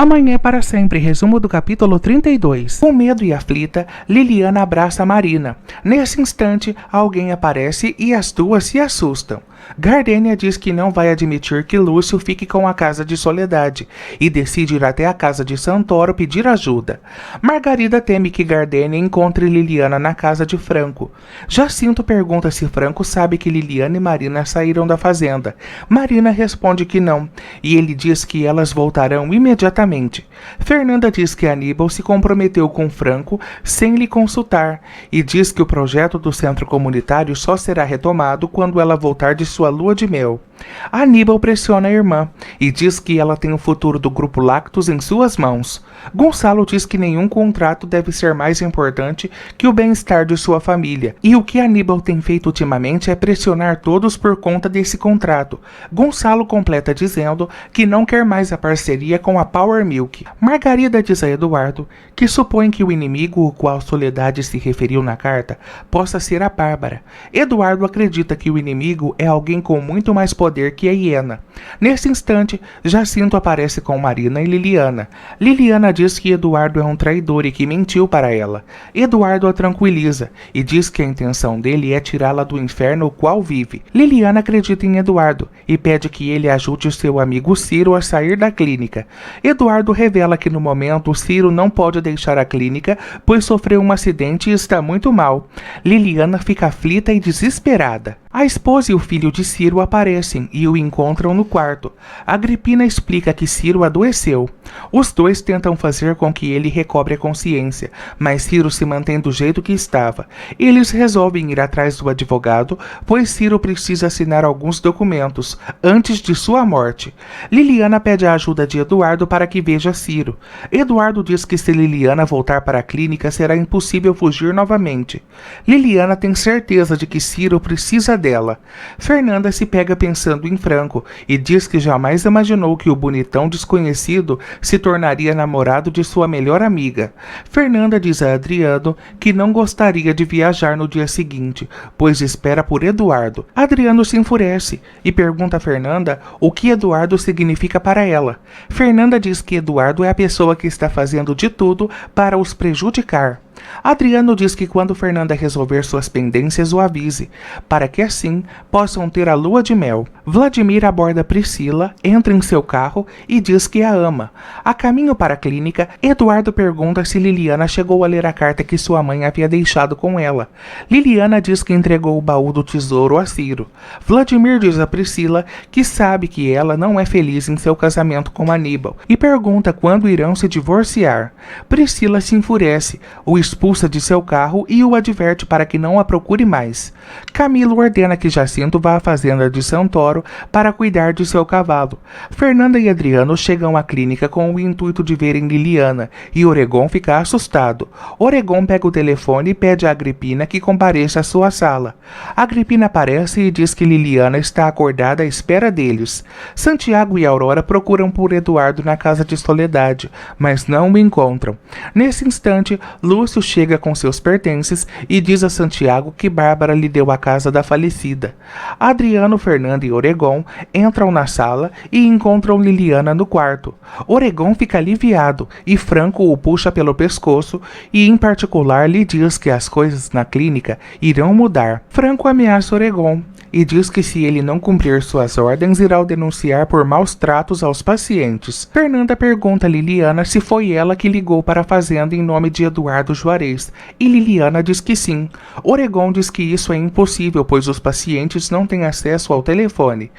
Amanhã é para sempre, resumo do capítulo 32. Com medo e aflita, Liliana abraça Marina. Nesse instante, alguém aparece e as duas se assustam. Gardênia diz que não vai admitir que Lúcio fique com a casa de Soledade e decide ir até a casa de Santoro pedir ajuda. Margarida teme que Gardênia encontre Liliana na casa de Franco. Jacinto pergunta se Franco sabe que Liliana e Marina saíram da fazenda. Marina responde que não, e ele diz que elas voltarão imediatamente. Fernanda diz que Aníbal se comprometeu com Franco sem lhe consultar e diz que o projeto do centro comunitário só será retomado quando ela voltar de sua lua de mel. Aníbal pressiona a irmã e diz que ela tem o futuro do Grupo Lactus em suas mãos. Gonçalo diz que nenhum contrato deve ser mais importante que o bem-estar de sua família, e o que Aníbal tem feito ultimamente é pressionar todos por conta desse contrato. Gonçalo completa dizendo que não quer mais a parceria com a Power Milk. Margarida diz a Eduardo que supõe que o inimigo ao qual Soledade se referiu na carta possa ser a Bárbara. Eduardo acredita que o inimigo é alguém com muito mais poder que a hiena. Nesse instante, Jacinto aparece com Marina e Liliana. Liliana diz que Eduardo é um traidor e que mentiu para ela. Eduardo a tranquiliza e diz que a intenção dele é tirá-la do inferno o qual vive. Liliana acredita em Eduardo e pede que ele ajude seu amigo Ciro a sair da clínica. Eduardo revela que no momento Ciro não pode deixar a clínica, pois sofreu um acidente e está muito mal. Liliana fica aflita e desesperada. A esposa e o filho de Ciro aparecem e o encontram no quarto. Agripina explica que Ciro adoeceu. Os dois tentam fazer com que ele recobre a consciência, mas Ciro se mantém do jeito que estava. Eles resolvem ir atrás do advogado, pois Ciro precisa assinar alguns documentos antes de sua morte. Liliana pede a ajuda de Eduardo para que veja Ciro. Eduardo diz que se Liliana voltar para a clínica será impossível fugir novamente. Liliana tem certeza de que Ciro precisa dela. Fernanda se pega pensando em Franco e diz que jamais imaginou que o bonitão desconhecido se tornaria namorado de sua melhor amiga. Fernanda diz a Adriano que não gostaria de viajar no dia seguinte, pois espera por Eduardo. Adriano se enfurece e pergunta a Fernanda o que Eduardo significa para ela. Fernanda diz que Eduardo é a pessoa que está fazendo de tudo para os prejudicar. Adriano diz que quando Fernanda resolver suas pendências o avise, para que assim possam ter a lua de mel. Vladimir aborda Priscila, entra em seu carro e diz que a ama. A caminho para a clínica, Eduardo pergunta se Liliana chegou a ler a carta que sua mãe havia deixado com ela. Liliana diz que entregou o baú do tesouro a Ciro. Vladimir diz a Priscila que sabe que ela não é feliz em seu casamento com Aníbal e pergunta quando irão se divorciar. Priscila se enfurece, o expulsa de seu carro e o adverte para que não a procure mais. Camilo ordena que Jacinto vá à fazenda de Santoro para cuidar de seu cavalo. Fernanda e Adriano chegam à clínica com o intuito de verem Liliana e Oregon fica assustado. Oregon pega o telefone e pede a Agripina que compareça à sua sala. Agripina aparece e diz que Liliana está acordada à espera deles. Santiago e Aurora procuram por Eduardo na casa de Soledade, mas não o encontram. Nesse instante, Lúcio chega com seus pertences e diz a Santiago que Bárbara lhe deu a casa da falecida. Adriano, Fernanda e Oregon entram na sala e encontram Liliana no quarto. Oregon fica aliviado e Franco o puxa pelo pescoço e, em particular, lhe diz que as coisas na clínica irão mudar. Franco ameaça Oregon e diz que se ele não cumprir suas ordens, irá o denunciar por maus tratos aos pacientes. Fernanda pergunta a Liliana se foi ela que ligou para a fazenda em nome de Eduardo Juarez, e Liliana diz que sim. Oregon diz que isso é impossível, pois os pacientes não têm acesso ao telefone.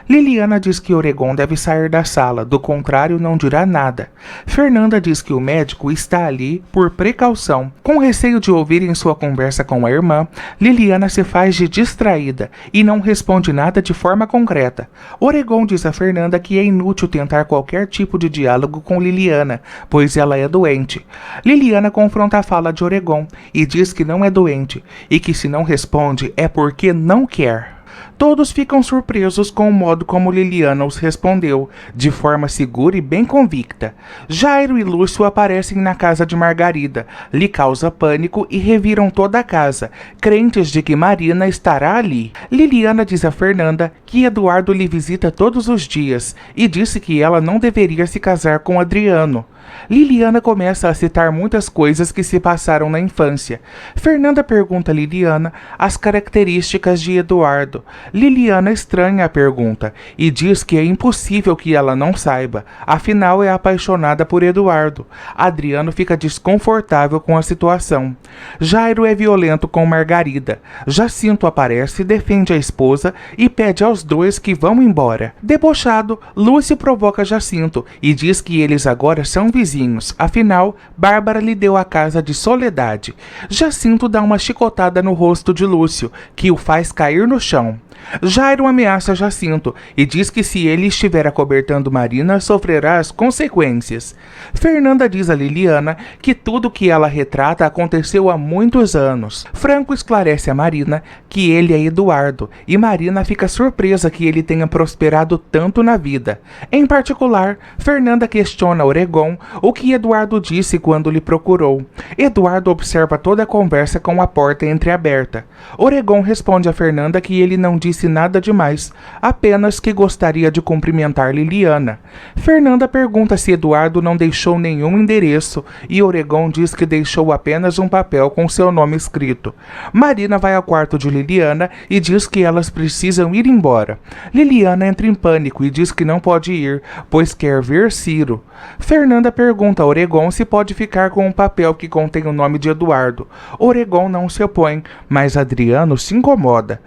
Liliana diz que Oregon deve sair da sala, do contrário não dirá nada. Fernanda diz que o médico está ali por precaução. Com receio de ouvirem sua conversa com a irmã, Liliana se faz de distraída e não responde nada de forma concreta. Oregon diz a Fernanda que é inútil tentar qualquer tipo de diálogo com Liliana, pois ela é doente. Liliana confronta a fala de Oregon e diz que não é doente e que se não responde é porque não quer. Todos ficam surpresos com o modo como Liliana os respondeu, de forma segura e bem convicta. Jairo e Lúcio aparecem na casa de Margarida, lhe causa pânico e reviram toda a casa, crentes de que Marina estará ali. Liliana diz a Fernanda que Eduardo lhe visita todos os dias e disse que ela não deveria se casar com Adriano. Liliana começa a citar muitas coisas que se passaram na infância. Fernanda pergunta a Liliana as características de Eduardo. Liliana estranha a pergunta e diz que é impossível que ela não saiba, afinal é apaixonada por Eduardo. Adriano fica desconfortável com a situação. Jairo é violento com Margarida. Jacinto aparece, defende a esposa e pede aos dois que vão embora. Debochado, Lúcio provoca Jacinto e diz que eles agora são vizinhos, afinal, Bárbara lhe deu a casa de Soledade. Jacinto dá uma chicotada no rosto de Lúcio, que o faz cair no chão. Jairo ameaça Jacinto e diz que se ele estiver acobertando Marina, sofrerá as consequências. Fernanda diz a Liliana que tudo que ela retrata aconteceu há muitos anos. Franco esclarece a Marina que ele é Eduardo e Marina fica surpresa que ele tenha prosperado tanto na vida. Em particular, Fernanda questiona Oregon o que Eduardo disse quando lhe procurou. Eduardo observa toda a conversa com a porta entreaberta. Oregon responde a Fernanda que ele não disse nada demais, apenas que gostaria de cumprimentar Liliana. Fernanda pergunta se Eduardo não deixou nenhum endereço e Oregon diz que deixou apenas um papel com seu nome escrito. Marina vai ao quarto de Liliana e diz que elas precisam ir embora. Liliana entra em pânico e diz que não pode ir, pois quer ver Ciro. Fernanda pergunta a Oregon se pode ficar com um papel que contém o nome de Eduardo. Oregon não se opõe, mas Adriano se incomoda.